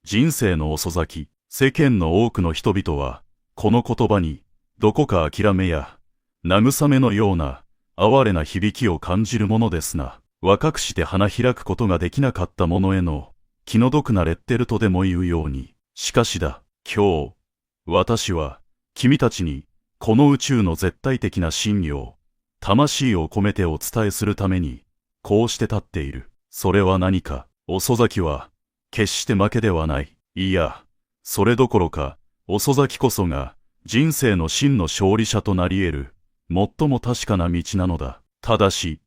人生の遅咲き。世間の多くの人々は、この言葉に、どこか諦めや、慰めのような、哀れな響きを感じるものですな。若くして花開くことができなかった者への、気の毒なレッテルとでも言うように。しかしだ、今日、私は、君たちに、この宇宙の絶対的な真理を、魂を込めてお伝えするために、こうして立っている。それは何か、遅咲きは、決して負けではない。いや、それどころか、遅咲きこそが、人生の真の勝利者となり得る、最も確かな道なのだ。ただし、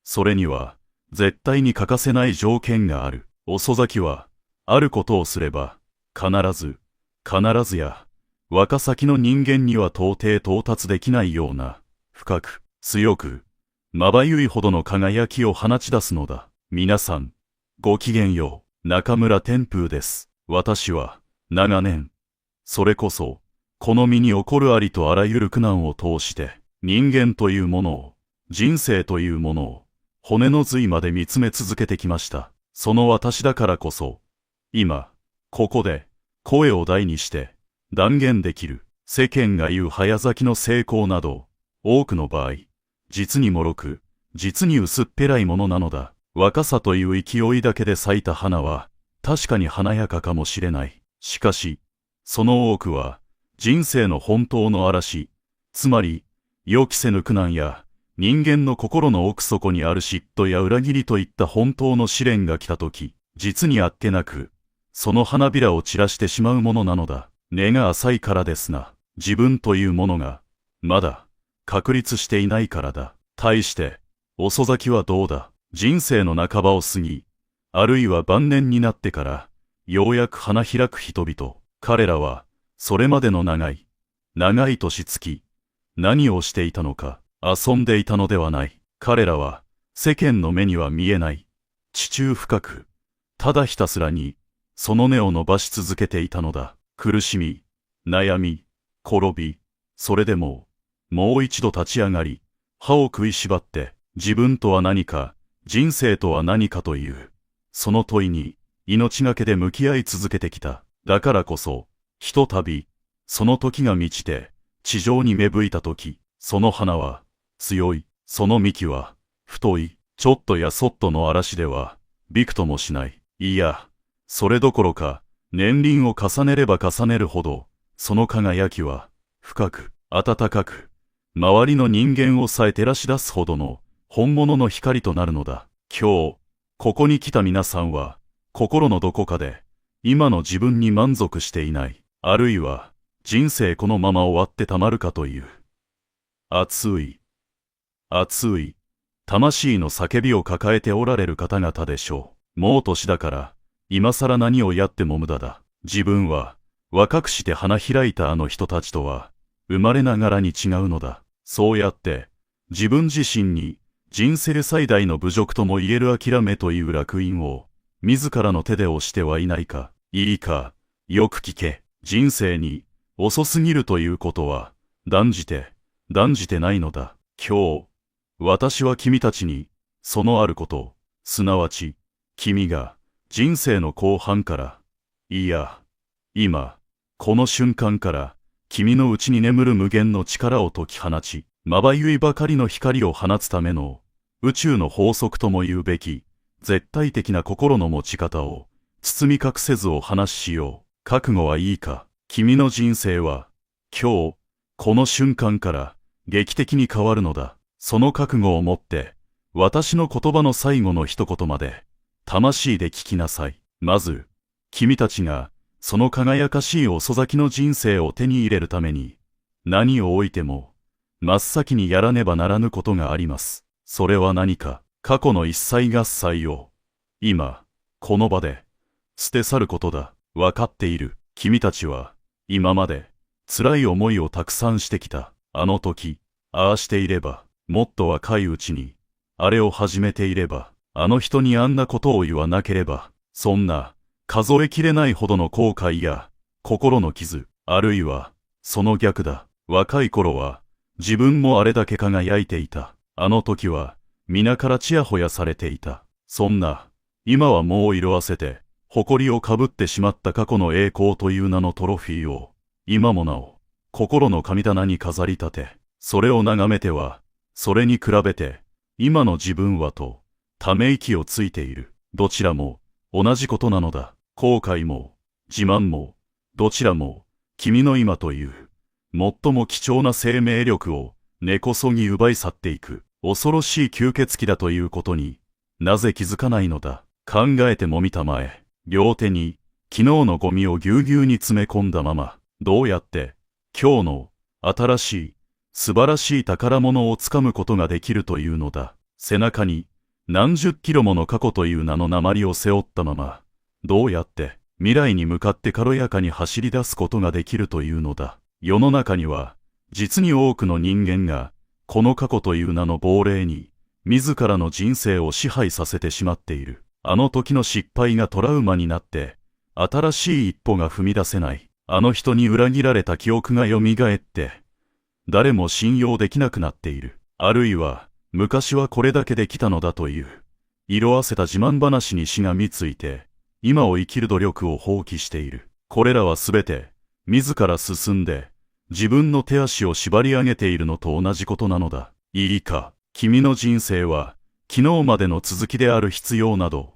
それには、絶対に欠かせない条件がある。遅咲きは、あることをすれば、必ずや、若咲きの人間には到底到達できないような、深く、強く、まばゆいほどの輝きを放ち出すのだ。皆さん、ごきげんよう。中村天風です。私は、長年、それこそ、この身に起こるありとあらゆる苦難を通して、人間というものを、人生というものを、骨の髄まで見つめ続けてきました。その私だからこそ、今、ここで、声を大にして、断言できる。世間が言う早咲きの成功など、多くの場合、実に脆く、実に薄っぺらいものなのだ。若さという勢いだけで咲いた花は、確かに華やかかもしれない。しかし、その多くは、人生の本当の嵐、つまり、予期せぬ苦難や、人間の心の奥底にある嫉妬や裏切りといった本当の試練が来たとき、実にあっけなく、その花びらを散らしてしまうものなのだ。根が浅いからですな。自分というものが、まだ、確立していないからだ。対して、遅咲きはどうだ。人生の半ばを過ぎ、あるいは晩年になってから、ようやく花開く人々。彼らは、それまでの長い年月、何をしていたのか、遊んでいたのではない。彼らは、世間の目には見えない、地中深く、ただひたすらに、その根を伸ばし続けていたのだ。苦しみ、悩み、転び、それでも、もう一度立ち上がり、歯を食いしばって、自分とは何か、人生とは何かという、その問いに、命がけで向き合い続けてきた。だからこそ、ひとたび、その時が満ちて、地上に芽吹いた時、その花は、強い、その幹は、太い、ちょっとやそっとの嵐では、びくともしない。いや、それどころか、年輪を重ねれば重ねるほど、その輝きは、深く、暖かく、周りの人間をさえ照らし出すほどの、本物の光となるのだ。今日、ここに来た皆さんは、心のどこかで、今の自分に満足していない。あるいは、人生このまま終わってたまるかという。熱い、魂の叫びを抱えておられる方々でしょう。もう年だから、今更何をやっても無駄だ。自分は、若くして花開いたあの人たちとは、生まれながらに違うのだ。そうやって、自分自身に、人生最大の侮辱とも言える諦めという烙印を、自らの手で押してはいないか。いいか、よく聞け。人生に、遅すぎるということは、断じてないのだ。今日、私は君たちに、そのあること、すなわち、君が、人生の後半から、いや、今、この瞬間から、君の内に眠る無限の力を解き放ち、まばゆいばかりの光を放つための、宇宙の法則とも言うべき、絶対的な心の持ち方を、包み隠せずお話ししよう。覚悟はいいか。君の人生は、今日、この瞬間から、劇的に変わるのだ。その覚悟を持って、私の言葉の最後の一言まで、魂で聞きなさい。まず、君たちが、その輝かしい遅咲きの人生を手に入れるために、何をおいても、真っ先にやらねばならぬことがあります。それは何か、過去の一切合切を、今、この場で、捨て去ることだ。わかっている。君たちは、今まで、辛い思いをたくさんしてきた。あの時、ああしていれば、もっと若いうちに、あれを始めていれば、あの人にあんなことを言わなければ、そんな、数えきれないほどの後悔や、心の傷、あるいは、その逆だ。若い頃は、自分もあれだけ輝いていた。あの時は、皆からちやほやされていた。そんな、今はもう色あせて、誇りをかぶってしまった過去の栄光という名のトロフィーを、今もなお、心の神棚に飾り立て、それを眺めては、それに比べて、今の自分はと、ため息をついている。どちらも、同じことなのだ。後悔も、自慢も、どちらも、君の今という、最も貴重な生命力を、根こそぎ奪い去っていく、恐ろしい吸血鬼だということに、なぜ気づかないのだ。考えてもみたまえ、両手に、昨日のゴミをぎゅうぎゅうに詰め込んだまま、どうやって、今日の、新しい、素晴らしい宝物をつかむことができるというのだ。背中に、何十キロもの過去という名の鉛を背負ったまま、どうやって、未来に向かって軽やかに走り出すことができるというのだ。世の中には、実に多くの人間が、この過去という名の亡霊に、自らの人生を支配させてしまっている。あの時の失敗がトラウマになって、新しい一歩が踏み出せない。あの人に裏切られた記憶が蘇って、誰も信用できなくなっている。あるいは、昔はこれだけできたのだという、色あせた自慢話にしがみついて、今を生きる努力を放棄している。これらはすべて、自ら進んで、自分の手足を縛り上げているのと同じことなのだ。いいか、君の人生は、昨日までの続きである必要など、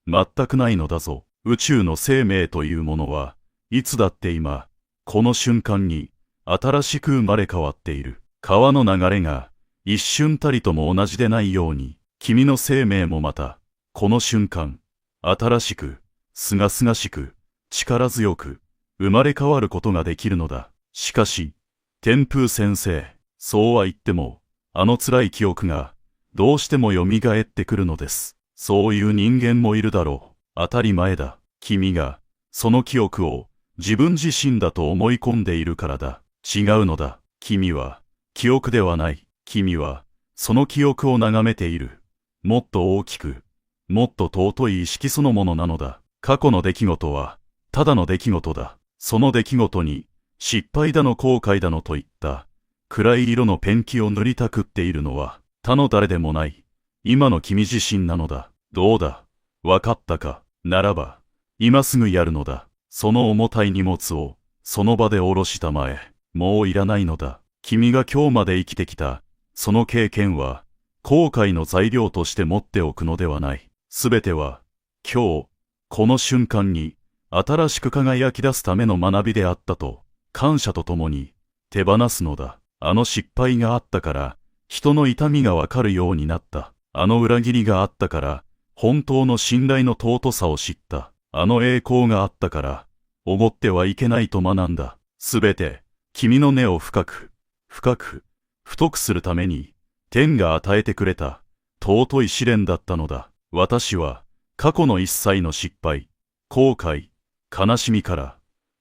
全くないのだぞ。宇宙の生命というものは、いつだって今、この瞬間に、新しく生まれ変わっている。川の流れが、一瞬たりとも同じでないように、君の生命もまた、この瞬間、新しく、すがすがしく、力強く、生まれ変わることができるのだ。しかし、天風先生、そうは言っても、あの辛い記憶が、どうしても蘇ってくるのです。そういう人間もいるだろう。当たり前だ。君が、その記憶を、自分自身だと思い込んでいるからだ。違うのだ。君は、記憶ではない。君は、その記憶を眺めている。もっと大きく、もっと尊い意識そのものなのだ。過去の出来事は、ただの出来事だ。その出来事に、失敗だの後悔だのといった、暗い色のペンキを塗りたくっているのは、他の誰でもない、今の君自身なのだ。どうだ、わかったか。ならば、今すぐやるのだ。その重たい荷物を、その場で下ろしたまえ。もういらないのだ。君が今日まで生きてきた、その経験は、後悔の材料として持っておくのではない。すべては、今日、この瞬間に、新しく輝き出すための学びであったと、感謝とともに、手放すのだ。あの失敗があったから、人の痛みがわかるようになった。あの裏切りがあったから、本当の信頼の尊さを知った。あの栄光があったから、おごってはいけないと学んだ。すべて、君の根を深く、深く、太くするために、天が与えてくれた、尊い試練だったのだ。私は、過去の一切の失敗、後悔、悲しみから、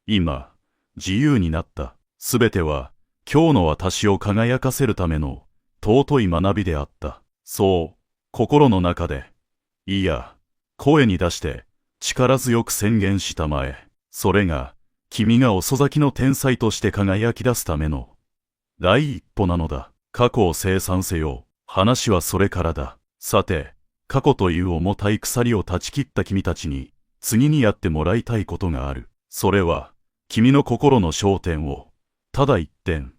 今、自由になった。すべては、今日の私を輝かせるための、尊い学びであった。そう、心の中で、いや、声に出して、力強く宣言したまえ。それが、君が遅咲きの天才として輝き出すための、第一歩なのだ。過去を清算せよ。話はそれからだ。さて、過去という重たい鎖を断ち切った君たちに、次にやってもらいたいことがある。それは、君の心の焦点を、ただ一点、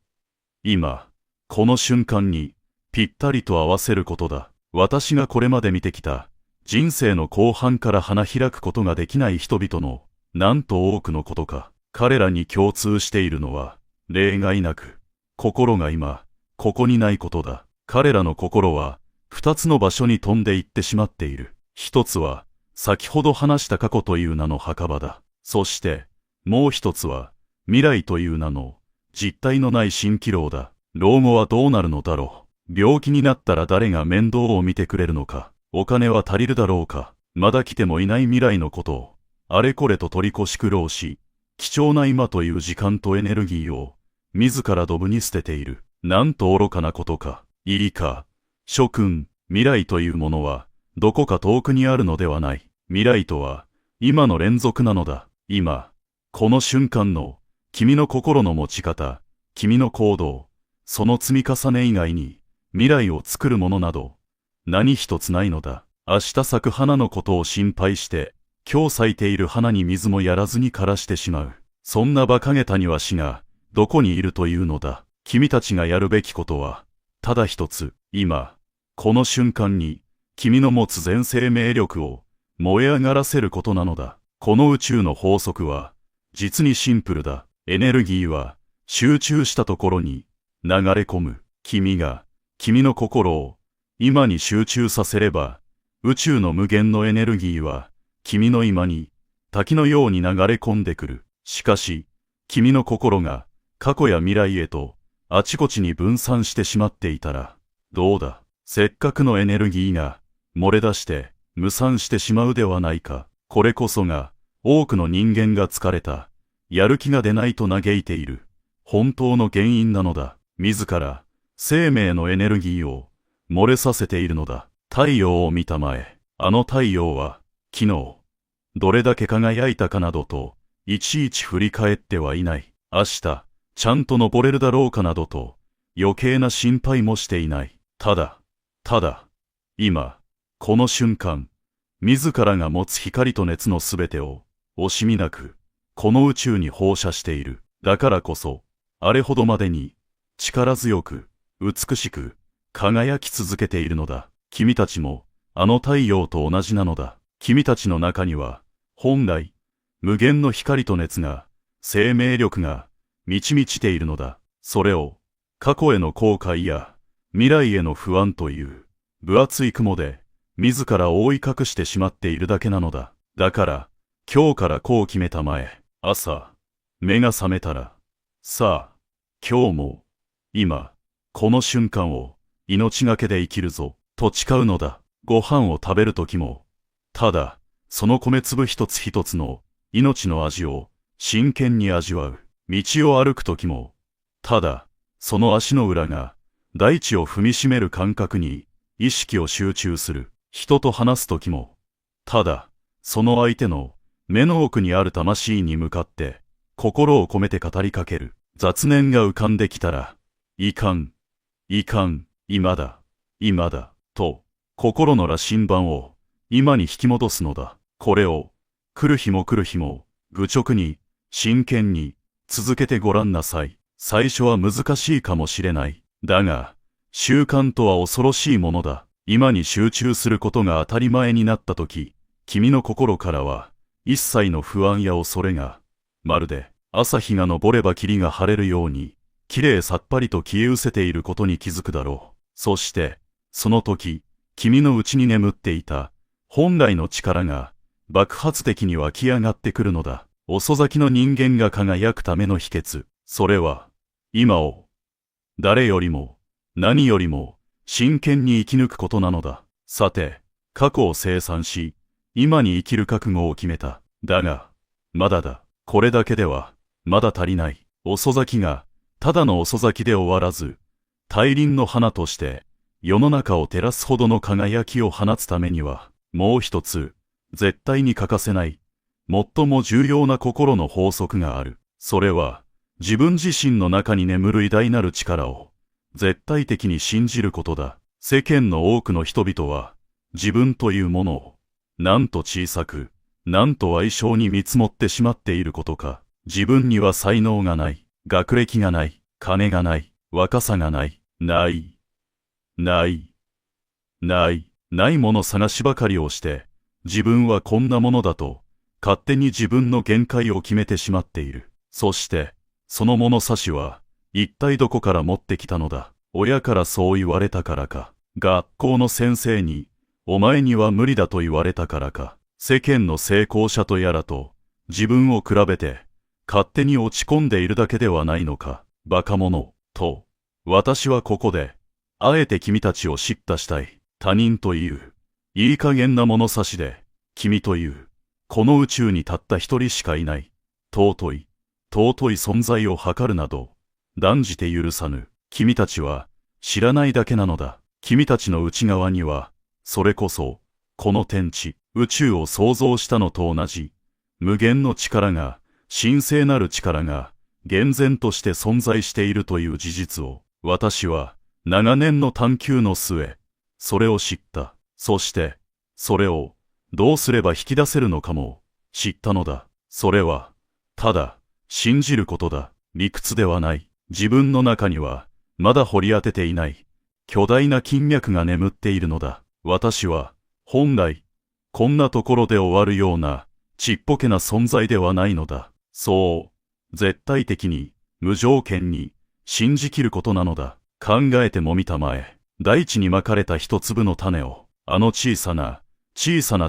今、この瞬間に、ぴったりと合わせることだ。私がこれまで見てきた、人生の後半から花開くことができない人々の、なんと多くのことか。彼らに共通しているのは、例外なく、心が今、ここにないことだ。彼らの心は、二つの場所に飛んで行ってしまっている。一つは、先ほど話した過去という名の墓場だ。そして、もう一つは、未来という名の、実体のない蜃気楼だ。老後はどうなるのだろう。病気になったら誰が面倒を見てくれるのか。お金は足りるだろうか。まだ来てもいない未来のことを、あれこれと取り越し苦労し、貴重な今という時間とエネルギーを、自らドブに捨てている。なんと愚かなことか。いいか。諸君、未来というものは、どこか遠くにあるのではない。未来とは、今の連続なのだ。今、この瞬間の、君の心の持ち方、君の行動、その積み重ね以外に、未来を作るものなど、何一つないのだ。明日咲く花のことを心配して、今日咲いている花に水もやらずに枯らしてしまう。そんな馬鹿げた庭師がどこにいるというのだ。君たちがやるべきことは、ただ一つ、今、この瞬間に、君の持つ全生命力を燃え上がらせることなのだ。この宇宙の法則は、実にシンプルだ。エネルギーは、集中したところに流れ込む。君が、君の心を今に集中させれば、宇宙の無限のエネルギーは、君の今に滝のように流れ込んでくる。しかし、君の心が過去や未来へとあちこちに分散してしまっていたら、どうだ。せっかくのエネルギーが漏れ出して無散してしまうではないか。これこそが多くの人間が疲れた、やる気が出ないと嘆いている本当の原因なのだ。自ら生命のエネルギーを漏れさせているのだ。太陽を見たまえ。あの太陽は昨日どれだけ輝いたかなどといちいち振り返ってはいない。明日ちゃんと昇れるだろうかなどと余計な心配もしていない。ただ今この瞬間、自らが持つ光と熱のすべてを惜しみなくこの宇宙に放射している。だからこそあれほどまでに力強く美しく輝き続けているのだ。君たちもあの太陽と同じなのだ。君たちの中には本来無限の光と熱が、生命力が満ち満ちているのだ。それを過去への後悔や未来への不安という分厚い雲で自ら覆い隠してしまっているだけなのだ。だから今日からこう決めたまえ。朝目が覚めたら、さあ今日も今この瞬間を命がけで生きるぞと誓うのだ。ご飯を食べるときも、ただその米粒一つ一つの命の味を真剣に味わう。道を歩くときも、ただその足の裏が大地を踏みしめる感覚に意識を集中する。人と話すときも、ただその相手の目の奥にある魂に向かって心を込めて語りかける。雑念が浮かんできたら、いかん、今だ、と心の羅針盤を今に引き戻すのだ。これを来る日も愚直に真剣に続けてごらんなさい。最初は難しいかもしれない。だが習慣とは恐ろしいものだ。今に集中することが当たり前になったとき、君の心からは一切の不安や恐れが、まるで朝日が昇れば霧が晴れるように、きれいさっぱりと消え失せていることに気づくだろう。そして、その時、君の内に眠っていた本来の力が爆発的に湧き上がってくるのだ。遅咲きの人間が輝くための秘訣。それは、今を誰よりも何よりも真剣に生き抜くことなのだ。さて、過去を清算し、今に生きる覚悟を決めた。だが、まだだ。これだけでは、まだ足りない。遅咲きが、ただの遅咲きで終わらず、大輪の花として、世の中を照らすほどの輝きを放つためには、もう一つ、絶対に欠かせない、最も重要な心の法則がある。それは、自分自身の中に眠る偉大なる力を、絶対的に信じることだ。世間の多くの人々は、自分というものを、なんと小さく、なんと矮小に見積もってしまっていることか。自分には才能がない、学歴がない、金がない、若さがない、ないもの探しばかりをして、自分はこんなものだと、勝手に自分の限界を決めてしまっている。そして、その物差しは、一体どこから持ってきたのだ。親からそう言われたからか。学校の先生に、お前には無理だと言われたからか。世間の成功者とやらと、自分を比べて、勝手に落ち込んでいるだけではないのか。バカ者、と、私はここで、あえて君たちを叱咤したい。他人という、いい加減な物差しで、君という、この宇宙にたった一人しかいない、尊い存在を測るなど、断じて許さぬ。君たちは、知らないだけなのだ。君たちの内側には、それこそ、この天地、宇宙を創造したのと同じ、無限の力が、神聖なる力が、厳然として存在しているという事実を、私は、長年の探求の末、それを知った。そして、それを、どうすれば引き出せるのかも知ったのだ。それは、ただ、信じることだ。理屈ではない。自分の中には、まだ掘り当てていない、巨大な金脈が眠っているのだ。私は、本来、こんなところで終わるような、ちっぽけな存在ではないのだ。そう、絶対的に、無条件に、信じきることなのだ。考えてもみたまえ。大地にまかれた一粒の種を、あの小さな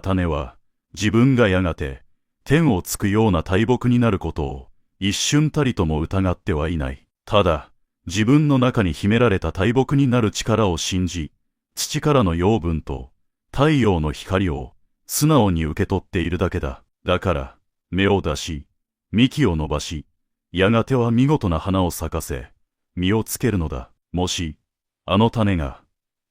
種は、自分がやがて、天をつくような大木になることを、一瞬たりとも疑ってはいない。ただ、自分の中に秘められた大木になる力を信じ、土からの養分と、太陽の光を、素直に受け取っているだけだ。だから、芽を出し、幹を伸ばし、やがては見事な花を咲かせ、実をつけるのだ。もし、あの種が、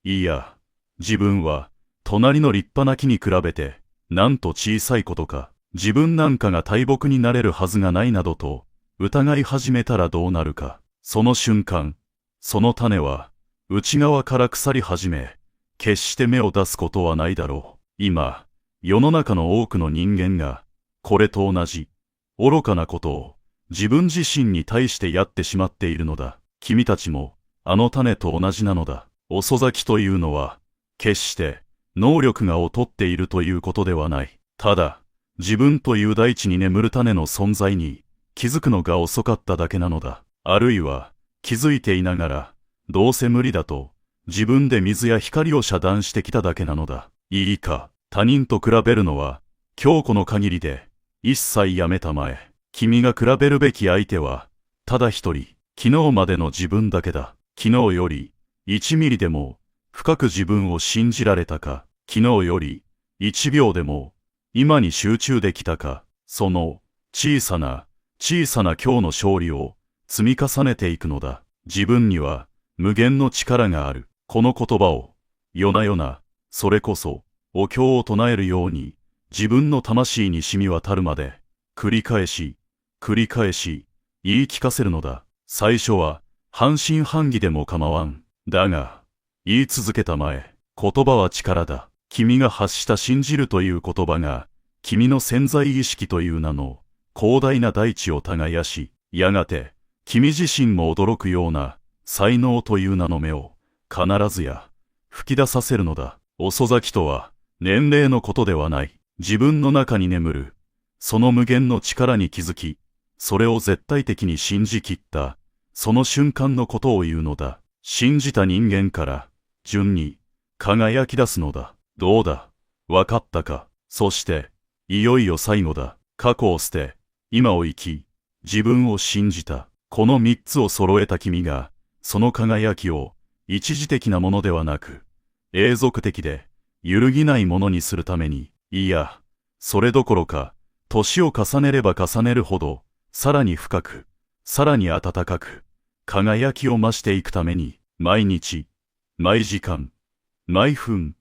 いや、自分は、隣の立派な木に比べて、なんと小さいことか、自分なんかが大木になれるはずがないなどと、疑い始めたらどうなるか。その瞬間、その種は、内側から腐り始め、決して芽を出すことはないだろう。今、世の中の多くの人間が、これと同じ、愚かなことを、自分自身に対してやってしまっているのだ。君たちも、あの種と同じなのだ。遅咲きというのは、決して、能力が劣っているということではない。ただ、自分という大地に眠る種の存在に、気づくのが遅かっただけなのだ。あるいは、気づいていながら、どうせ無理だと、自分で水や光を遮断してきただけなのだ。いいか、他人と比べるのは、今日この限りで、一切やめたまえ。君が比べるべき相手は、ただ一人、昨日までの自分だけだ。昨日より、1ミリでも、深く自分を信じられたか。昨日より、1秒でも、今に集中できたか。その、小さな今日の勝利を、積み重ねていくのだ。自分には、無限の力がある。この言葉を、夜な夜な、それこそ、お経を唱えるように、自分の魂に染み渡るまで、繰り返し、言い聞かせるのだ。最初は、半信半疑でも構わん。だが、言い続けたまえ。言葉は力だ。君が発した信じるという言葉が、君の潜在意識という名の、広大な大地を耕し、やがて、君自身も驚くような、才能という名の芽を、必ずや、吹き出させるのだ。遅咲きとは、年齢のことではない。自分の中に眠る、その無限の力に気づき、それを絶対的に信じきった、その瞬間のことを言うのだ。信じた人間から、順に、輝き出すのだ。どうだ、わかったか。そして、いよいよ最後だ。過去を捨て、今を生き、自分を信じた。この三つを揃えた君が、その輝きを、一時的なものではなく、永続的で、揺るぎないものにするために、いや、それどころか、年を重ねれば重ねるほど、さらに深く、さらに温かく、輝きを増していくために、毎日、毎時間、毎分、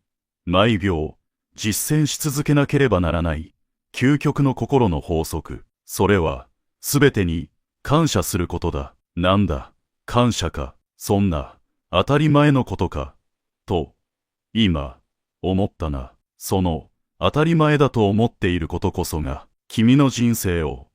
毎秒、実践し続けなければならない、究極の心の法則。それは、すべてに、感謝することだ。なんだ、感謝か、そんな、当たり前のことか、と、今、思ったな。その、当たり前だと思っていることこそが、君の人生を、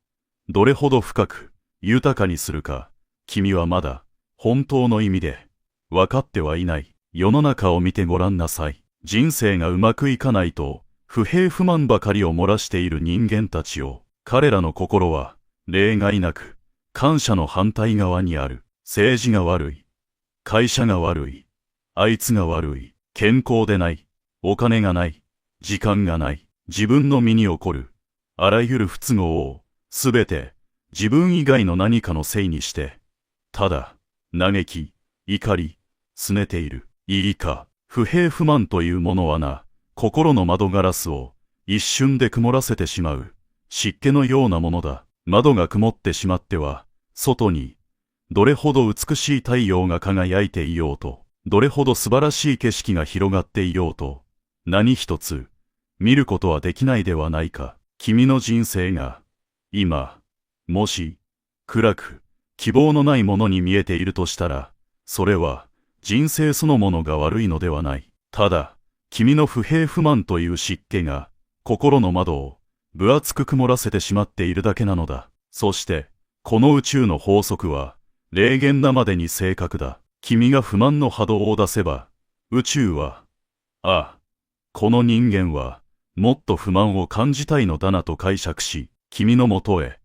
どれほど深く、豊かにするか、君はまだ、本当の意味で、分かってはいない。世の中を見てごらんなさい。人生がうまくいかないと、不平不満ばかりを漏らしている人間たちを、彼らの心は、例外なく、感謝の反対側にある。政治が悪い。会社が悪い。あいつが悪い。健康でない。お金がない。時間がない。自分の身に起こる。あらゆる不都合を、すべて、自分以外の何かのせいにして、ただ、嘆き、怒り、拗ねている。いいか、不平不満というものはな、心の窓ガラスを、一瞬で曇らせてしまう、湿気のようなものだ。窓が曇ってしまっては、外に、どれほど美しい太陽が輝いていようと、どれほど素晴らしい景色が広がっていようと、何一つ、見ることはできないではないか。君の人生が、今、もし、暗く、希望のないものに見えているとしたら、それは、人生そのものが悪いのではない。ただ、君の不平不満という湿気が、心の窓を分厚く曇らせてしまっているだけなのだ。そして、この宇宙の法則は、霊言なまでに正確だ。君が不満の波動を出せば、宇宙は、ああ、この人間は、もっと不満を感じたいのだなと解釈し、君のもとへ、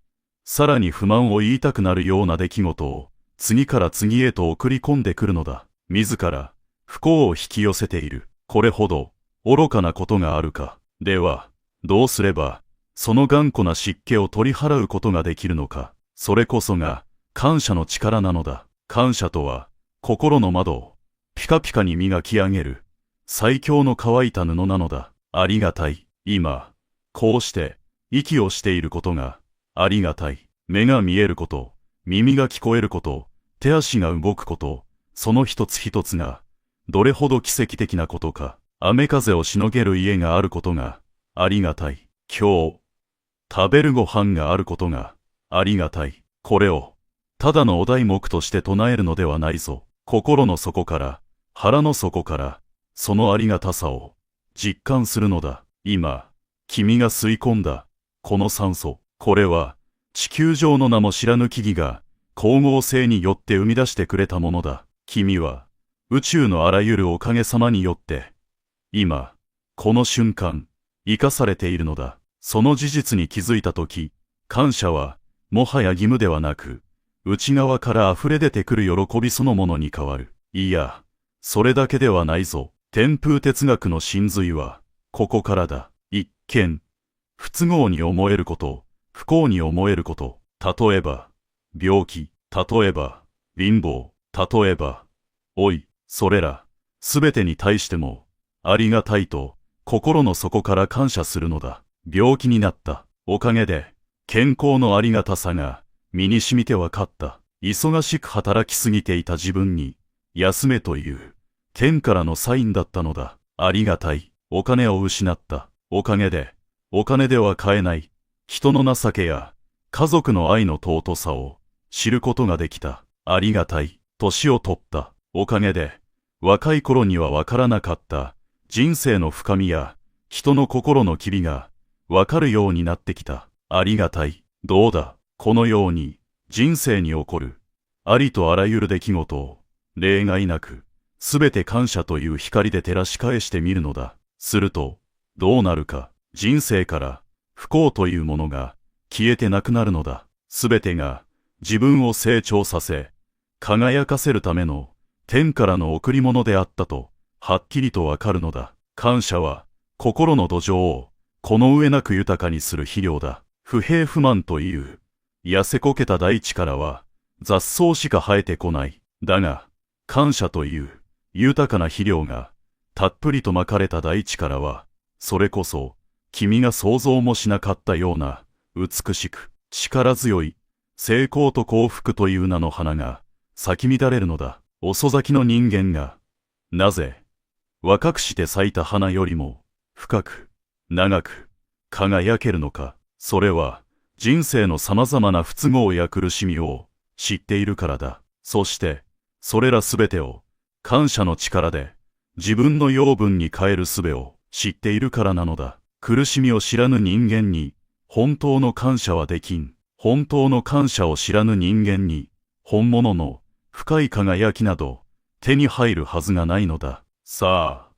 さらに不満を言いたくなるような出来事を、次から次へと送り込んでくるのだ。自ら、不幸を引き寄せている。これほど、愚かなことがあるか。では、どうすれば、その頑固な湿気を取り払うことができるのか。それこそが、感謝の力なのだ。感謝とは、心の窓を、ピカピカに磨き上げる、最強の乾いた布なのだ。ありがたい。今、こうして、息をしていることが、ありがたい。目が見えること、耳が聞こえること、手足が動くこと、その一つ一つが、どれほど奇跡的なことか。雨風をしのげる家があることが、ありがたい。今日、食べるご飯があることが、ありがたい。これを、ただのお題目として唱えるのではないぞ。心の底から、腹の底から、そのありがたさを、実感するのだ。今、君が吸い込んだ、この酸素。これは、地球上の名も知らぬ木々が、光合成によって生み出してくれたものだ。君は、宇宙のあらゆるおかげさまによって、今、この瞬間、生かされているのだ。その事実に気づいたとき、感謝は、もはや義務ではなく、内側から溢れ出てくる喜びそのものに変わる。いや、それだけではないぞ。天風哲学の真髄は、ここからだ。一見、不都合に思えること、不幸に思えること、例えば、病気、例えば、貧乏、例えば、老い、それら、すべてに対しても、ありがたいと、心の底から感謝するのだ。病気になったおかげで、健康のありがたさが、身に染みてわかった。忙しく働きすぎていた自分に、休めという、天からのサインだったのだ。ありがたい。お金を失ったおかげで、お金では買えない、人の情けや、家族の愛の尊さを、知ることができた。ありがたい。年を取ったおかげで、若い頃にはわからなかった、人生の深みや、人の心の機微が、わかるようになってきた。ありがたい。どうだ、このように、人生に起こる、ありとあらゆる出来事を、例外なく、すべて感謝という光で照らし返してみるのだ。すると、どうなるか。人生から、不幸というものが、消えてなくなるのだ。すべてが、自分を成長させ、輝かせるための、天からの贈り物であったと、はっきりとわかるのだ。感謝は、心の土壌を、この上なく豊かにする肥料だ。不平不満という、痩せこけた大地からは、雑草しか生えてこない。だが、感謝という、豊かな肥料が、たっぷりとまかれた大地からは、それこそ、君が想像もしなかったような、美しく、力強い、成功と幸福という名の花が、咲き乱れるのだ。遅咲きの人間が、なぜ、若くして咲いた花よりも、深く、長く、輝けるのか。それは、人生の様々な不都合や苦しみを、知っているからだ。そして、それらすべてを、感謝の力で、自分の養分に変える術を、知っているからなのだ。苦しみを知らぬ人間に、本当の感謝はできん。本当の感謝を知らぬ人間に、本物の、深い輝きなど、手に入るはずがないのだ。さあ、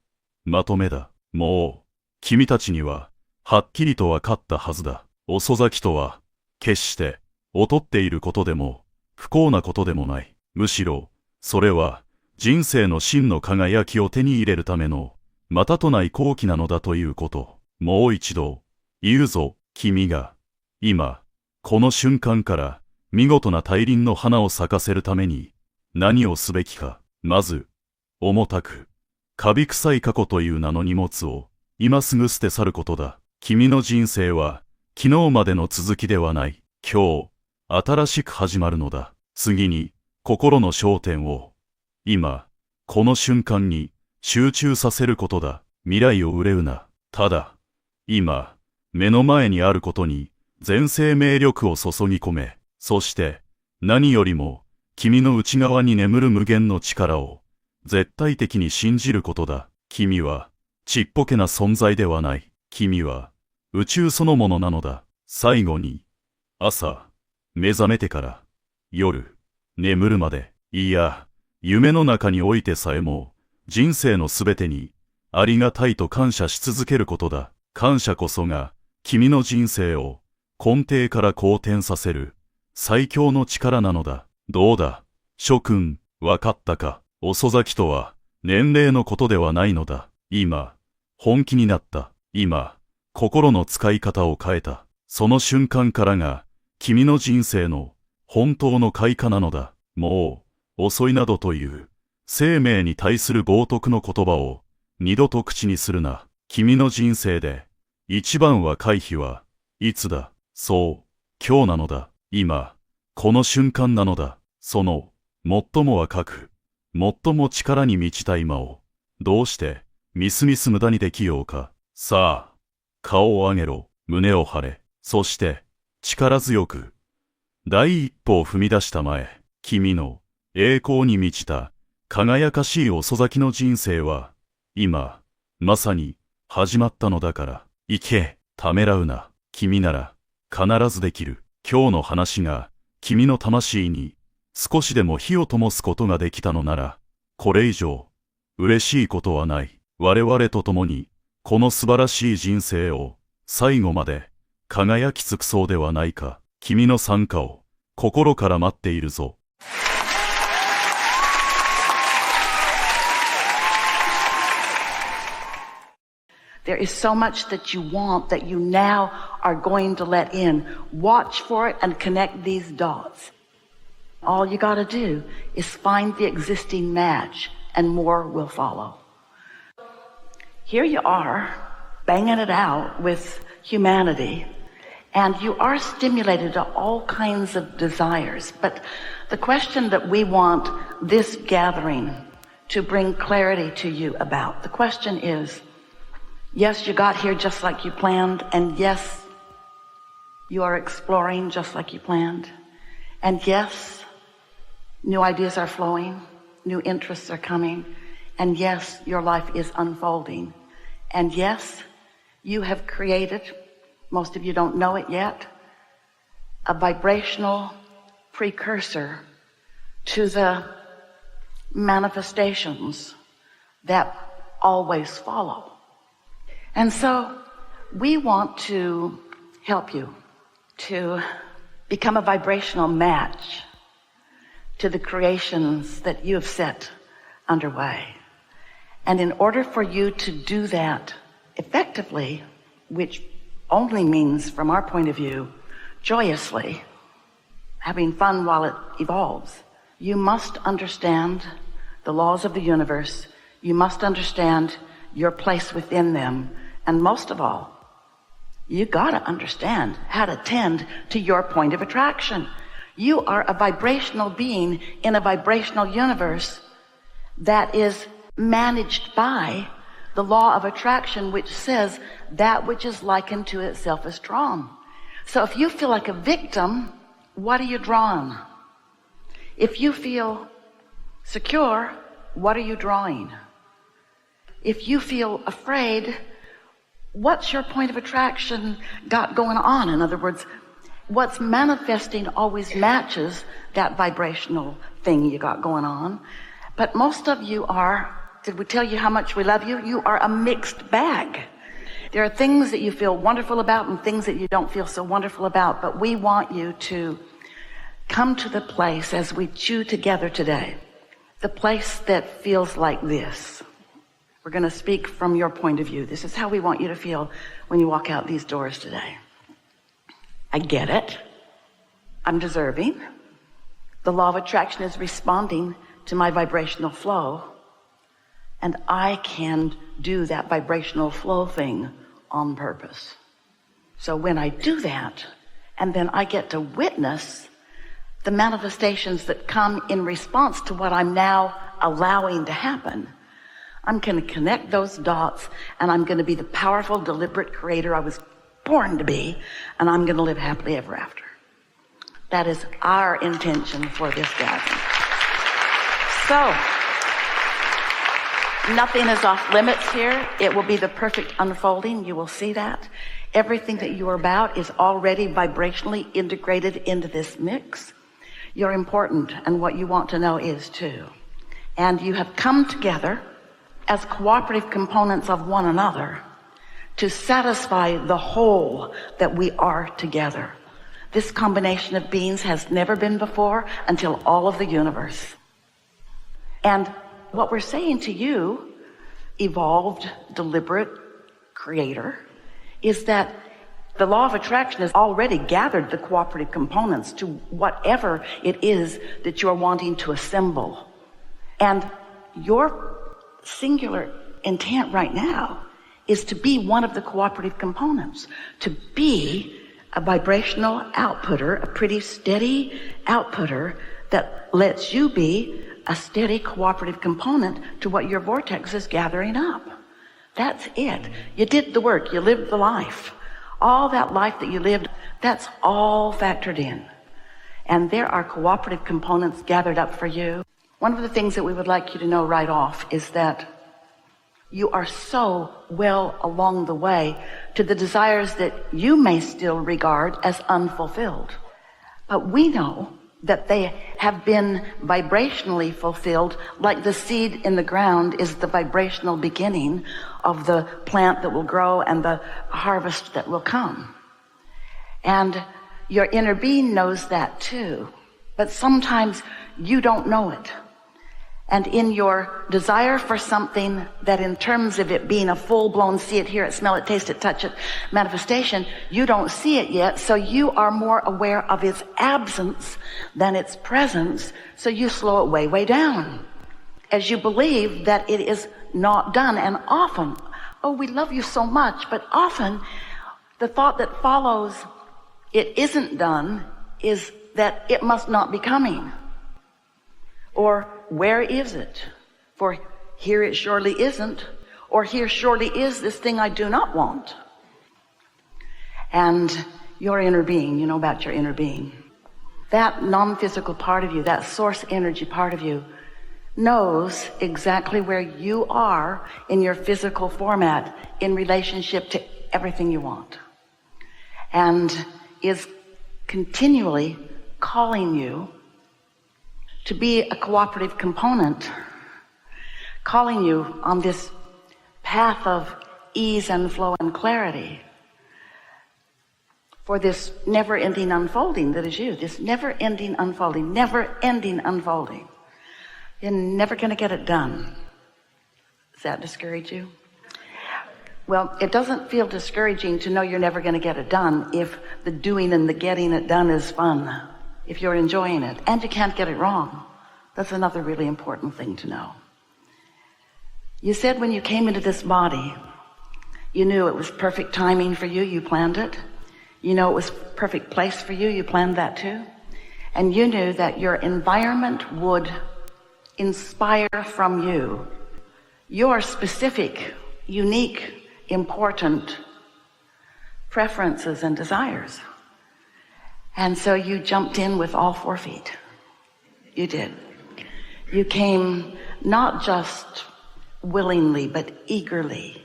まとめだ。もう、君たちには、はっきりとわかったはずだ。遅咲きとは、決して、劣っていることでも、不幸なことでもない。むしろ、それは、人生の真の輝きを手に入れるための、またとない好機なのだということ。もう一度、言うぞ、君が、今、この瞬間から、見事な大輪の花を咲かせるために、何をすべきか。まず、重たく、カビ臭い過去という名の荷物を、今すぐ捨て去ることだ。君の人生は、昨日までの続きではない。今日、新しく始まるのだ。次に、心の焦点を、今、この瞬間に、集中させることだ。未来を憂うな。ただ、今、目の前にあることに、全生命力を注ぎ込め、そして、何よりも、君の内側に眠る無限の力を、絶対的に信じることだ。君は、ちっぽけな存在ではない。君は、宇宙そのものなのだ。最後に、朝、目覚めてから、夜、眠るまで、いや、夢の中においてさえも、人生のすべてに、ありがたいと感謝し続けることだ。感謝こそが、君の人生を、根底から好転させる、最強の力なのだ。どうだ、諸君、わかったか。遅咲きとは、年齢のことではないのだ。今、本気になった。今、心の使い方を変えた。その瞬間からが、君の人生の、本当の開花なのだ。もう、遅いなどという、生命に対する冒涜の言葉を、二度と口にするな。君の人生で、一番若い日は、いつだ。そう、今日なのだ。今、この瞬間なのだ。その、最も若く、最も力に満ちた今を、どうして、みすみす無駄にできようか。さあ、顔を上げろ、胸を張れ。そして、力強く、第一歩を踏み出したまえ、君の栄光に満ちた、輝かしい遅咲きの人生は、今、まさに、始まったのだから、行け、ためらうな、君なら、必ずできる。今日の話が、君の魂に、少しでも火を灯すことができたのなら、これ以上、嬉しいことはない。我々と共に、この素晴らしい人生を、最後まで、輝き尽くそうではないか。君の参加を、心から待っているぞ。There is so much that you want that you now are going to let in. Watch for it and connect these dots. All you got to do is find the existing match and more will follow. Here you are, banging it out with humanity, and you are stimulated to all kinds of desires. But the question that we want this gathering to bring clarity to you about, the question is, yes, you got here just like you planned, and yes, you are exploring just like you planned. And yes, new ideas are flowing, new interests are coming, and yes, your life is unfolding. And yes, you have created, most of you don't know it yet, a vibrational precursor to the manifestations that always follow. And so we want to help you to become a vibrational match to the creations that you have set underway. And in order for you to do that effectively, which only means, from our point of view, joyously, having fun while it evolves, you must understand the laws of the universe. You must understand your place within them. And most of all, you gotta understand how to tend to your point of attraction. You are a vibrational being in a vibrational universe that is managed by the law of attraction, which says that which is likened to itself is drawn. So if you feel like a victim, what are you drawn? If you feel secure, what are you drawing? If you feel afraid, what's your point of attraction got going on? In other words, what's manifesting always matches that vibrational thing you got going on. But most of you are, did we tell you how much we love you? You are a mixed bag. There are things that you feel wonderful about and things that you don't feel so wonderful about, but we want you to come to the place as we chew together today, the place that feels like this. We're going to speak from your point of view. This is how we want you to feel when you walk out these doors today. I get it. I'm deserving. The law of attraction is responding to my vibrational flow, and I can do that vibrational flow thing on purpose. So when I do that, and then I get to witness the manifestations that come in response to what I'm now allowing to happen, I'm going to connect those dots, and I'm going to be the powerful, deliberate creator I was born to be, and I'm going to live happily ever after. That is our intention for this gathering. So, nothing is off limits here. It will be the perfect unfolding. You will see that. Everything that you are about is already vibrationally integrated into this mix. You're important, and what you want to know is too. And you have come together as cooperative components of one another to satisfy the whole that we are together. This combination of beings has never been before until all of the universe. And what we're saying to you, evolved, deliberate creator, is that the law of attraction has already gathered the cooperative components to whatever it is that you're wanting to assemble. And your singular intent right now is to be one of the cooperative components, to be a vibrational outputter, a pretty steady outputter that lets you be a steady cooperative component to what your vortex is gathering up. That's it. You did the work. You lived the life. All that life that you lived, that's all factored in. And there are cooperative components gathered up for you. One of the things that we would like you to know right off is that you are so well along the way to the desires that you may still regard as unfulfilled. But we know that they have been vibrationally fulfilled, like the seed in the ground is the vibrational beginning of the plant that will grow and the harvest that will come. And your inner being knows that too, but sometimes you don't know it. And in your desire for something that in terms of it being a full-blown see it, hear it, smell it, taste it, touch it manifestation, you don't see it yet, so you are more aware of its absence than its presence, so you slow it way, way down as you believe that it is not done. And often, oh, we love you so much, but often the thought that follows it isn't done is that it must not be coming. Or where is it? For here it surely isn't. Or here surely is this thing I do not want. And your inner being, you know about your inner being. That non-physical part of you, that source energy part of you, knows exactly where you are in your physical format in relationship to everything you want. And is continually calling you to be a cooperative component, calling you on this path of ease and flow and clarity for this never-ending unfolding that is you, this never-ending unfolding, never-ending unfolding. You're never going to get it done. Does that discourage you? Well, it doesn't feel discouraging to know you're never going to get it done if the doing and the getting it done is fun, if you're enjoying it, and you can't get it wrong. That's another really important thing to know. You said when you came into this body, you knew it was perfect timing for you, you planned it. You know it was perfect place for you, you planned that too. And you knew that your environment would inspire from you your specific, unique, important preferences and desires. And so you jumped in with all 4 feet. You did. You came not just willingly, but eagerly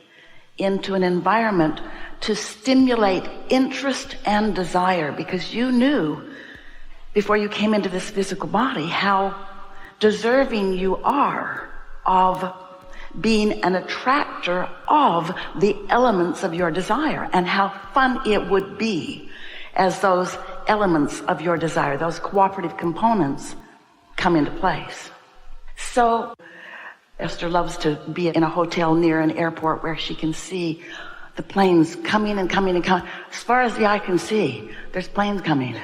into an environment to stimulate interest and desire, because you knew before you came into this physical body how deserving you are of being an attractor of the elements of your desire, and how fun it would be as those elements of your desire, those cooperative components, come into place. So Esther loves to be in a hotel near an airport where she can see the planes coming and coming and coming. As far as the eye can see, there's planes coming.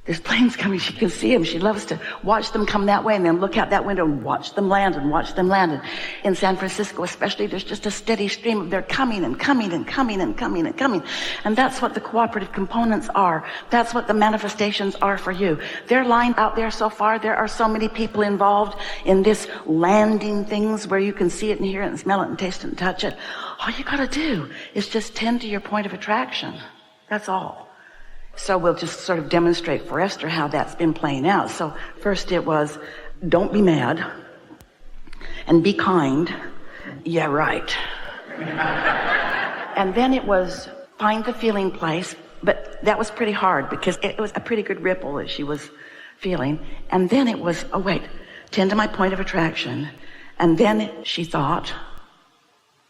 There's planes coming. She can see them. She loves to watch them come that way and then look out that window and watch them land and watch them land. And in San Francisco especially, there's just a steady stream of they're coming and coming and coming and coming and coming. And that's what the cooperative components are. That's what the manifestations are for you. They're lined out there so far. There are so many people involved in this landing things where you can see it and hear it and smell it and taste it and touch it. All you gotta do is just tend to your point of attraction. That's all. So we'll just sort of demonstrate for Esther how that's been playing out. So first it was, don't be mad and be kind. Yeah, right. And then it was, find the feeling place, but that was pretty hard because it was a pretty good ripple that she was feeling. And then it was, tend to my point of attraction. And then she thought,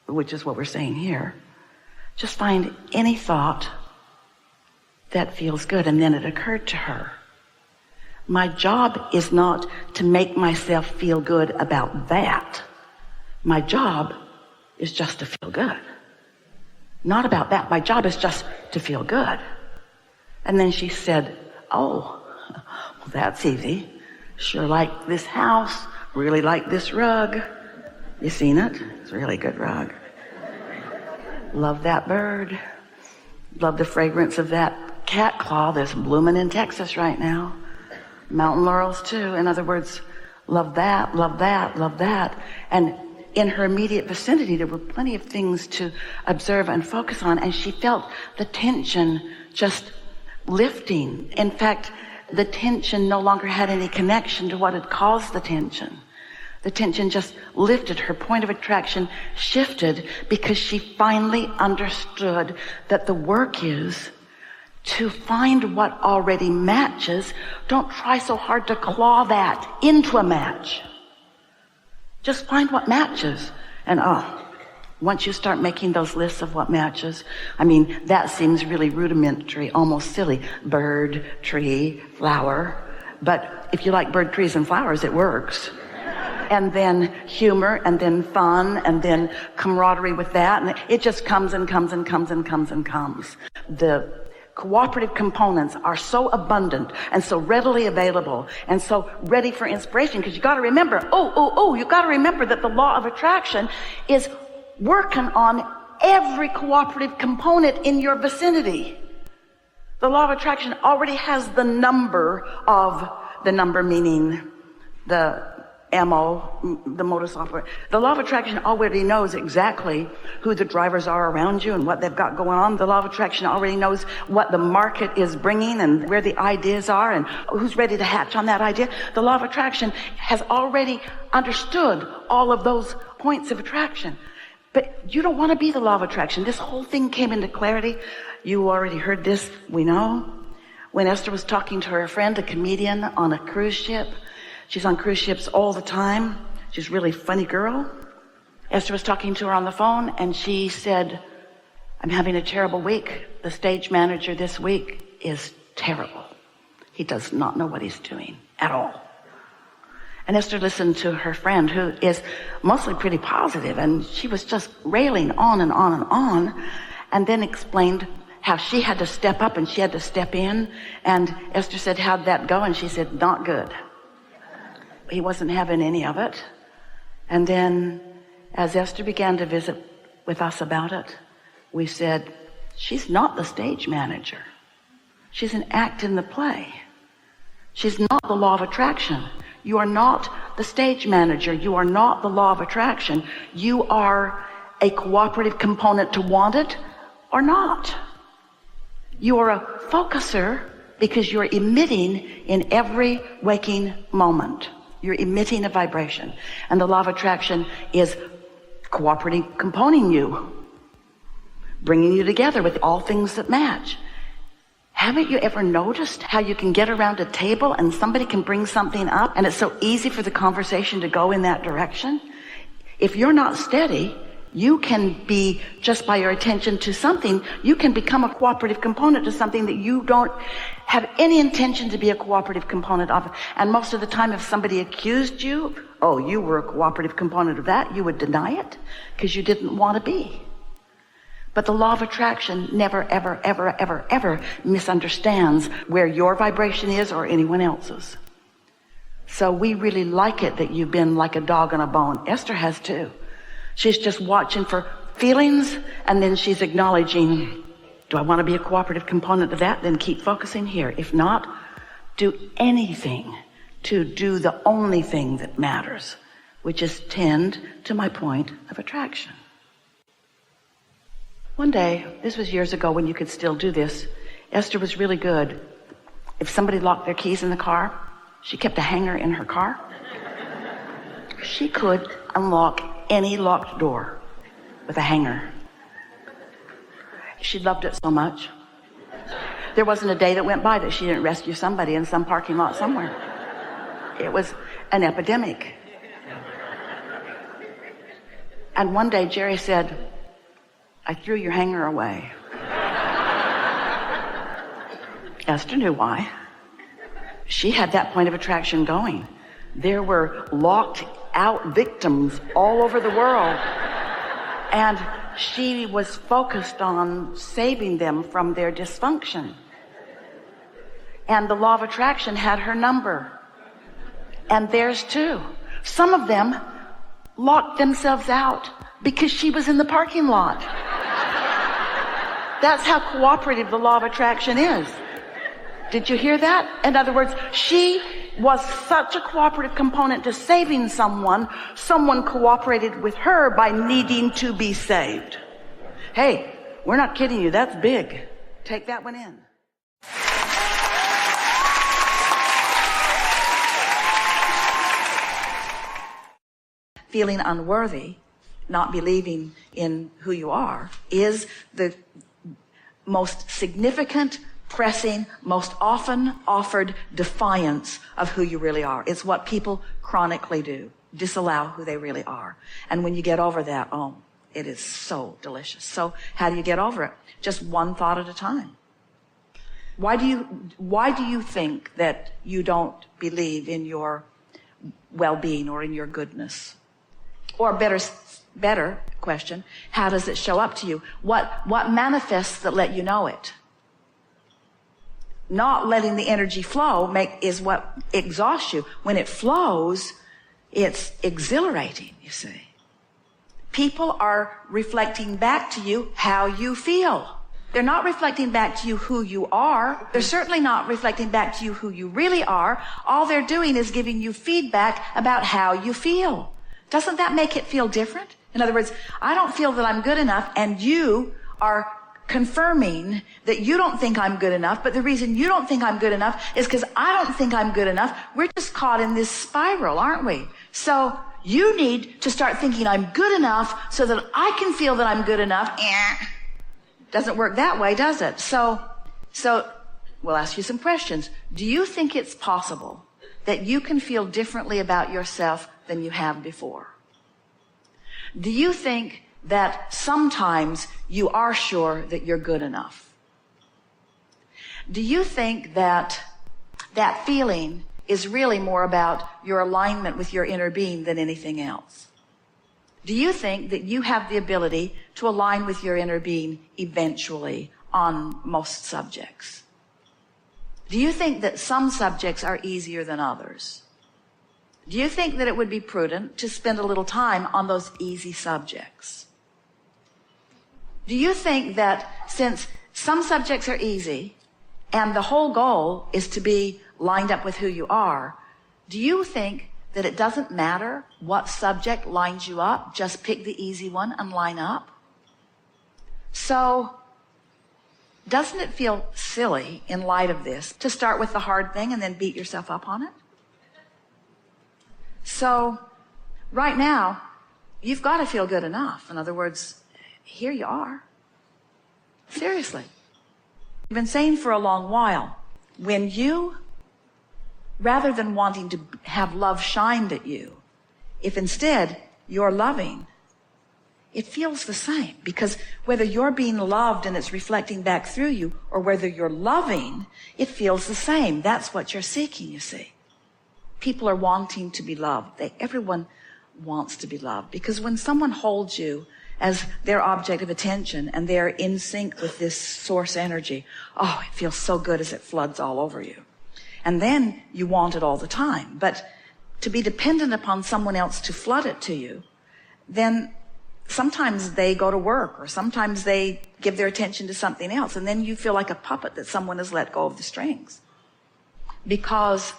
which is what we're saying here, just find any thought that feels good. And then it occurred to her, my job is not to make myself feel good about that. My job is just to feel good. Not about that. My job is just to feel good. And then she said, well, that's easy. Sure like this house. Really like this rug. You seen it? It's a really good rug. Love that bird. Love the fragrance of that cat claw that's blooming in Texas right now. Mountain laurels too. In other words, love that, love that, love that. And in her immediate vicinity, there were plenty of things to observe and focus on, and she felt the tension just lifting. In fact, the tension no longer had any connection to what had caused the tension. The tension just lifted. Her point of attraction shifted because she finally understood that the work is to find what already matches. Don't try so hard to claw that into a match. Just find what matches. And once you start making those lists of what matches, that seems really rudimentary, almost silly. Bird, tree, flower. But if you like bird, trees, and flowers, it works. And then humor, and then fun, and then camaraderie with that. And it just comes and comes and comes and comes and comes. The cooperative components are so abundant and so readily available and so ready for inspiration, because you got to remember, you got to remember that the law of attraction is working on every cooperative component in your vicinity. The law of attraction already has the number meaning the MO, the modus operandi. The law of attraction already knows exactly who the drivers are around you and what they've got going on. The law of attraction already knows what the market is bringing and where the ideas are and who's ready to hatch on that idea. The law of attraction has already understood all of those points of attraction. But you don't want to be the law of attraction. This whole thing came into clarity. You already heard this, we know. When Esther was talking to her friend, a comedian on a cruise ship. She's on cruise ships all the time. She's a really funny girl. Esther was talking to her on the phone, and she said, I'm having a terrible week. The stage manager this week is terrible. He does not know what he's doing at all. And Esther listened to her friend, who is mostly pretty positive, and she was just railing on and on and on, and then explained how she had to step up and she had to step in. And Esther said, how'd that go? And she said, not good. He wasn't having any of it. And then as Esther began to visit with us about it, we said, she's not the stage manager. She's an act in the play. She's not the law of attraction. You are not the stage manager. You are not the law of attraction. You are a cooperative component to want it or not. You are a focuser because you're emitting in every waking moment. You're emitting a vibration. And the law of attraction is cooperating, componenting you, bringing you together with all things that match. Haven't you ever noticed how you can get around a table and somebody can bring something up and it's so easy for the conversation to go in that direction? If you're not steady, you can be, just by your attention to something, you can become a cooperative component to something that you don't have any intention to be a cooperative component of. And most of the time, if somebody accused you, you were a cooperative component of that, you would deny it because you didn't want to be. But the law of attraction never, ever, ever, ever, ever misunderstands where your vibration is or anyone else's. So we really like it that you've been like a dog on a bone. Esther has too. She's just watching for feelings, and then she's acknowledging, do I want to be a cooperative component of that? Then keep focusing here. If not, do anything to do the only thing that matters, which is tend to my point of attraction. One day, this was years ago when you could still do this, Esther was really good. If somebody locked their keys in the car, she kept a hanger in her car. She could unlock any locked door with a hanger. She loved it so much. There wasn't a day that went by that she didn't rescue somebody in some parking lot somewhere. It was an epidemic. And one day Jerry said, I threw your hanger away. Esther knew why. She had that point of attraction going. There were locked out victims all over the world. And she was focused on saving them from their dysfunction. And the law of attraction had her number. And theirs too. Some of them locked themselves out because she was in the parking lot. That's how cooperative the law of attraction is. Did you hear that? In other words, she was such a cooperative component to saving someone, someone cooperated with her by needing to be saved. Hey, we're not kidding you. That's big. Take that one in. Feeling unworthy, not believing in who you are, is the most significant, pressing, most often offered defiance of who you really are. It's what people chronically do, disallow who they really are. And when you get over that, oh, it is so delicious. So how do you get over it? Just one thought at a time. Why do you think that you don't believe in your well-being or in your goodness? Or better question, how does it show up to you? What manifests that let you know it? Not letting the energy flow is what exhausts you. When it flows, it's exhilarating, you see. People are reflecting back to you how you feel. They're not reflecting back to you who you are. They're certainly not reflecting back to you who you really are. All they're doing is giving you feedback about how you feel. Doesn't that make it feel different? In other words, I don't feel that I'm good enough, and you are confirming that you don't think I'm good enough, but the reason you don't think I'm good enough is because I don't think I'm good enough. We're just caught in this spiral, aren't we? So you need to start thinking I'm good enough so that I can feel that I'm good enough. Doesn't work that way, does it? So we'll ask you some questions. Do you think it's possible that you can feel differently about yourself than you have before? Do you think that sometimes you are sure that you're good enough? Do you think that that feeling is really more about your alignment with your inner being than anything else? Do you think that you have the ability to align with your inner being eventually on most subjects? Do you think that some subjects are easier than others? Do you think that it would be prudent to spend a little time on those easy subjects? Do you think that since some subjects are easy and the whole goal is to be lined up with who you are, do you think that it doesn't matter what subject lines you up? Just pick the easy one and line up? So, doesn't it feel silly in light of this to start with the hard thing and then beat yourself up on it? So, right now, you've got to feel good enough. In other words, here you are. Seriously. I've been saying for a long while, when you, rather than wanting to have love shined at you, if instead you're loving, it feels the same. Because whether you're being loved and it's reflecting back through you, or whether you're loving, it feels the same. That's what you're seeking, you see. People are wanting to be loved. Everyone wants to be loved. Because when someone holds you as their object of attention and they're in sync with this source energy, oh, it feels so good as it floods all over you. And then you want it all the time. But to be dependent upon someone else to flood it to you, then sometimes they go to work or sometimes they give their attention to something else. And then you feel like a puppet that someone has let go of the strings. Because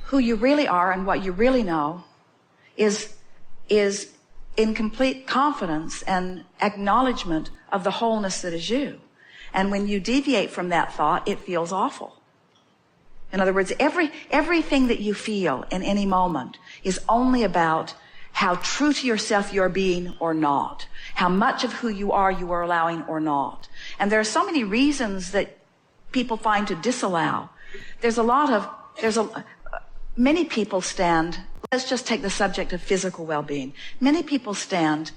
who you really are and what you really know is in complete confidence and acknowledgement of the wholeness that is you. And when you deviate from that thought, it feels awful. In other words, everything that you feel in any moment is only about how true to yourself you're being or not, how much of who you are allowing or not. And there are so many reasons that people find to disallow. Many people stand, let's just take the subject of physical well-being. Many people stand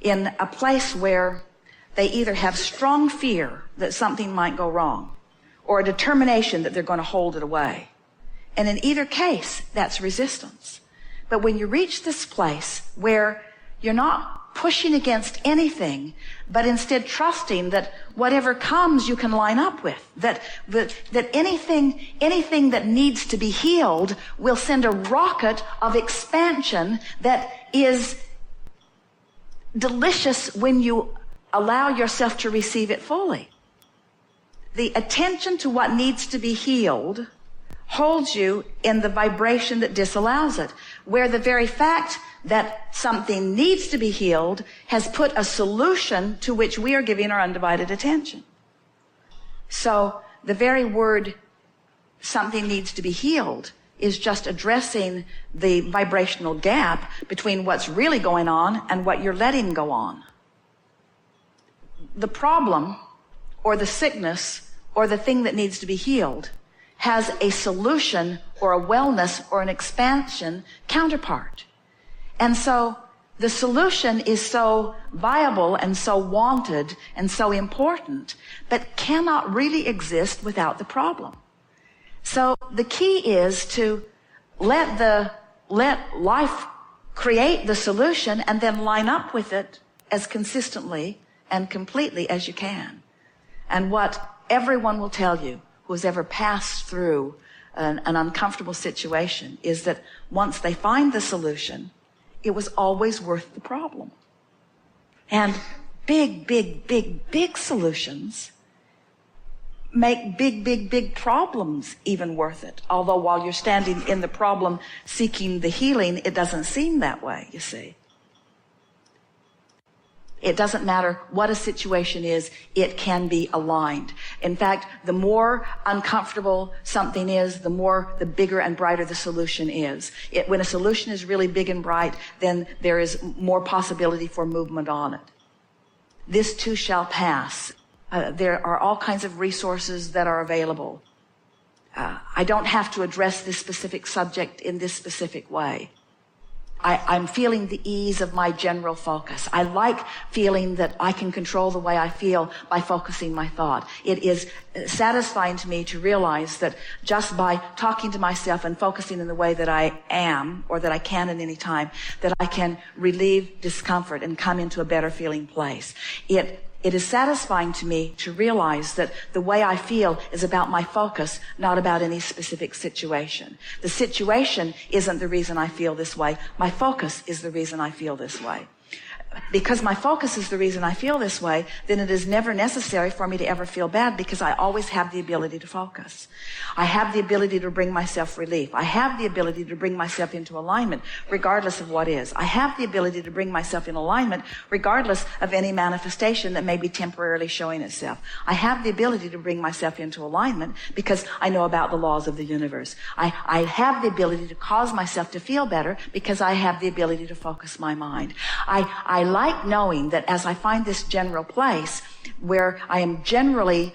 in a place where they either have strong fear that something might go wrong or a determination that they're going to hold it away. And in either case, that's resistance. But when you reach this place where you're not pushing against anything, but instead trusting that whatever comes you can line up with, that anything that needs to be healed will send a rocket of expansion that is delicious when you allow yourself to receive it fully. The attention to what needs to be healed holds you in the vibration that disallows it, where the very fact that something needs to be healed has put a solution to which we are giving our undivided attention. So the very word something needs to be healed is just addressing the vibrational gap between what's really going on and what you're letting go on. The problem or the sickness or the thing that needs to be healed has a solution or a wellness or an expansion counterpart. And so the solution is so viable and so wanted and so important, but cannot really exist without the problem. So the key is to let life create the solution and then line up with it as consistently and completely as you can. And what everyone will tell you who has ever passed through an uncomfortable situation is that once they find the solution, it was always worth the problem. And big solutions make big problems even worth it. Although while you're standing in the problem seeking the healing, it doesn't seem that way, you see. It doesn't matter what a situation is, it can be aligned. In fact, the more uncomfortable something is, the bigger and brighter the solution is. When a solution is really big and bright, then there is more possibility for movement on it. This too shall pass. There are all kinds of resources that are available. I don't have to address this specific subject in this specific way. I'm feeling the ease of my general focus. I like feeling that I can control the way I feel by focusing my thought. It is satisfying to me to realize that just by talking to myself and focusing in the way that I am, or that I can at any time, that I can relieve discomfort and come into a better feeling place. It is satisfying to me to realize that the way I feel is about my focus, not about any specific situation. The situation isn't the reason I feel this way. My focus is the reason I feel this way. Because my focus is the reason I feel this way, then it is never necessary for me to ever feel bad because I always have the ability to focus. I have the ability to bring myself relief. I have the ability to bring myself into alignment regardless of what is. I have the ability to bring myself in alignment regardless of any manifestation that may be temporarily showing itself. I have the ability to bring myself into alignment because I know about the laws of the universe. I have the ability to cause myself to feel better because I have the ability to focus my mind. I like knowing that as I find this general place where I am generally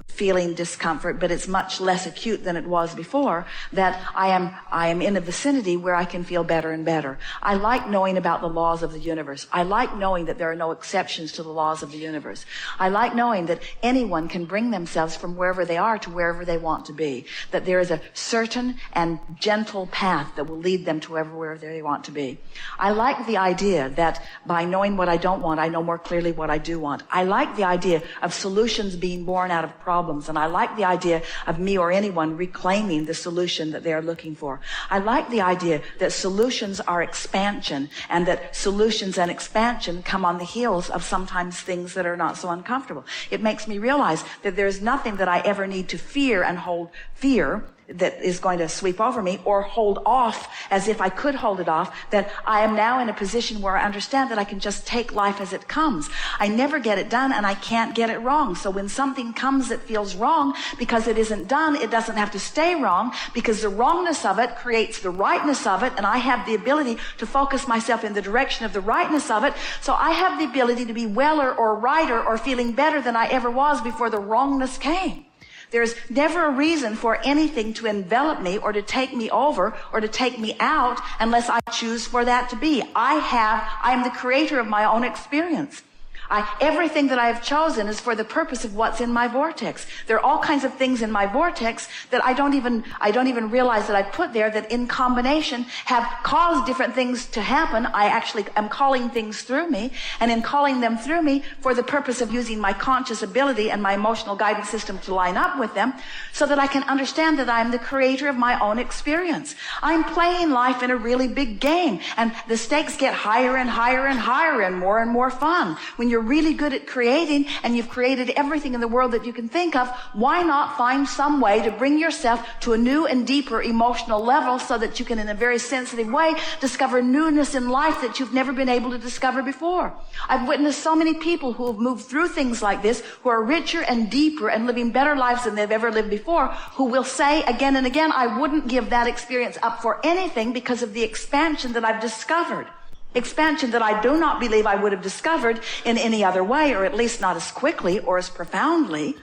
feeling discomfort, but it's much less acute than it was before, that I am in a vicinity where I can feel better and better. I like knowing about the laws of the universe. I like knowing that there are no exceptions to the laws of the universe. I like knowing that anyone can bring themselves from wherever they are to wherever they want to be, that there is a certain and gentle path that will lead them to wherever they want to be. I like the idea that by knowing what I don't want, I know more clearly what I do want. I like the idea of solutions being born out of problems, and I like the idea of me or anyone reclaiming the solution that they are looking for. I like the idea that solutions are expansion, and that solutions and expansion come on the heels of sometimes things that are not so uncomfortable. It makes me realize that there is nothing that I ever need to fear and hold fear that is going to sweep over me, or hold off as if I could hold it off, that I am now in a position where I understand that I can just take life as it comes. I never get it done, and I can't get it wrong. So when something comes that feels wrong, because it isn't done, it doesn't have to stay wrong, because the wrongness of it creates the rightness of it, and I have the ability to focus myself in the direction of the rightness of it. So I have the ability to be weller or righter or feeling better than I ever was before the wrongness came. There's never a reason for anything to envelop me or to take me over or to take me out unless I choose for that to be. I am the creator of my own experience. Everything that I have chosen is for the purpose of what's in my vortex. There are all kinds of things in my vortex that I don't even realize that I put there, that in combination have caused different things to happen. I actually am calling things through me, and in calling them through me for the purpose of using my conscious ability and my emotional guidance system to line up with them, so that I can understand that I'm the creator of my own experience. I'm playing life in a really big game, and the stakes get higher and higher and higher and more fun. When you're really good at creating, and you've created everything in the world that you can think of, why not find some way to bring yourself to a new and deeper emotional level so that you can, in a very sensitive way, discover newness in life that you've never been able to discover before. I've witnessed so many people who have moved through things like this, who are richer and deeper and living better lives than they've ever lived before, who will say again and again, I wouldn't give that experience up for anything because of the expansion that I've discovered. Expansion that I do not believe I would have discovered in any other way, or at least not as quickly or as profoundly.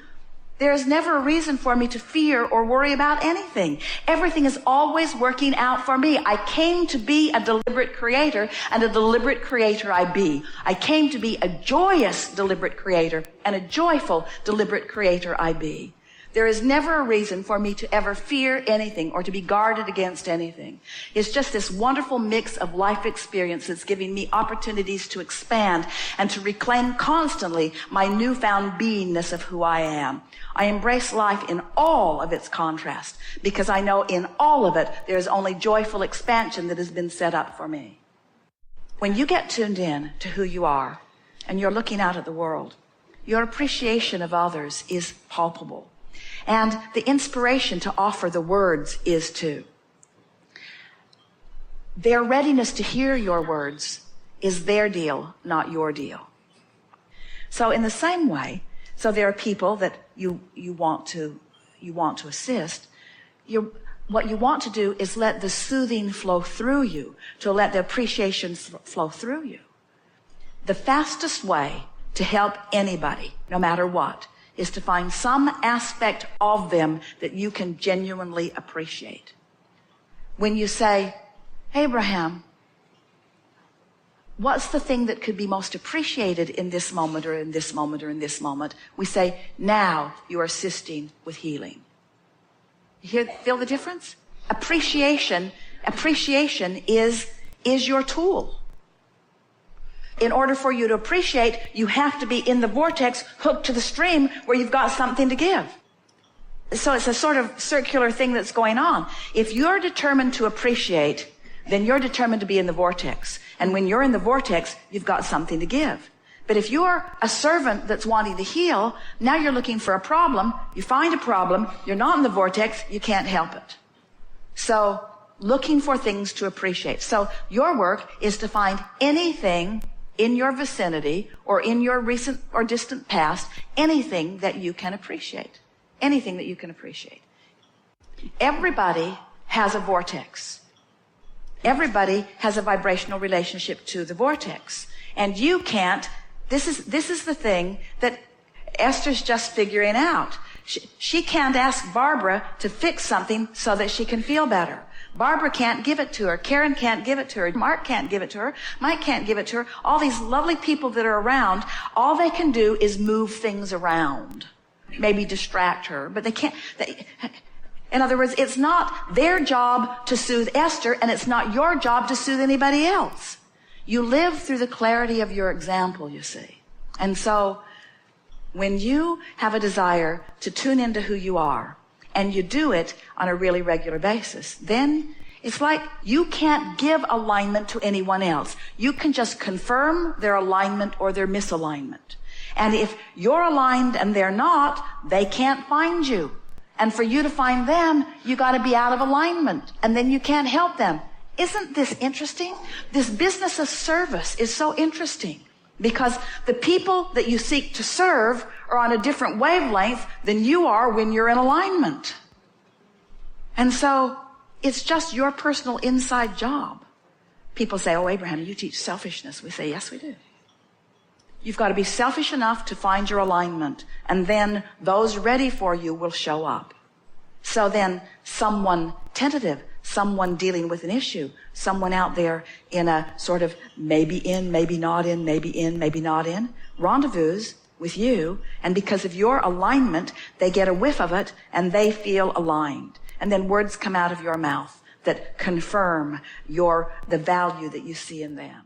There is never a reason for me to fear or worry about anything. Everything is always working out for me. I came to be a deliberate creator, and a deliberate creator I be. I came to be a joyous deliberate creator, and a joyful deliberate creator I be. There is never a reason for me to ever fear anything or to be guarded against anything. It's just this wonderful mix of life experience that's giving me opportunities to expand and to reclaim constantly my newfound beingness of who I am. I embrace life in all of its contrast, because I know in all of it there is only joyful expansion that has been set up for me. When you get tuned in to who you are and you're looking out at the world, your appreciation of others is palpable. And the inspiration to offer the words is too. Their readiness to hear your words is their deal, not your deal. So in the same way, so there are people that you want to assist. What you want to do is let the soothing flow through you, to let the appreciation flow through you. The fastest way to help anybody, no matter what, is to find some aspect of them that you can genuinely appreciate. When you say, Abraham, what's the thing that could be most appreciated in this moment or in this moment or in this moment? We say, now you are assisting with healing. You feel the difference? Appreciation is your tool. In order for you to appreciate, you have to be in the vortex, hooked to the stream where you've got something to give. So it's a sort of circular thing that's going on. If you're determined to appreciate, then you're determined to be in the vortex. And when you're in the vortex, you've got something to give. But if you're a servant that's wanting to heal, now you're looking for a problem, you find a problem, you're not in the vortex, you can't help it. So looking for things to appreciate. So your work is to find anything in your vicinity or in your recent or distant past, anything that you can appreciate. Anything that you can appreciate. Everybody has a vortex. Everybody has a vibrational relationship to the vortex. And you can't, this is the thing that Esther's just figuring out. She can't ask Barbara to fix something so that she can feel better. Barbara can't give it to her. Karen can't give it to her. Mark can't give it to her. Mike can't give it to her. All these lovely people that are around, all they can do is move things around. Maybe distract her, but they can't. In other words, it's not their job to soothe Esther, and it's not your job to soothe anybody else. You live through the clarity of your example, you see. And so, when you have a desire to tune into who you are, and you do it on a really regular basis, then it's like you can't give alignment to anyone else. You can just confirm their alignment or their misalignment. And if you're aligned and they're not, they can't find you. And for you to find them, you got to be out of alignment. And then you can't help them. Isn't this interesting? This business of service is so interesting because the people that you seek to serve are on a different wavelength than you are when you're in alignment. And so it's just your personal inside job. People say, oh, Abraham, you teach selfishness. We say, yes, we do. You've got to be selfish enough to find your alignment, and then those ready for you will show up. So then someone tentative, someone dealing with an issue, someone out there in a sort of maybe in, maybe not in, maybe in, maybe not in, rendezvous with you, and because of your alignment, they get a whiff of it, and they feel aligned. And then words come out of your mouth that confirm the value that you see in them.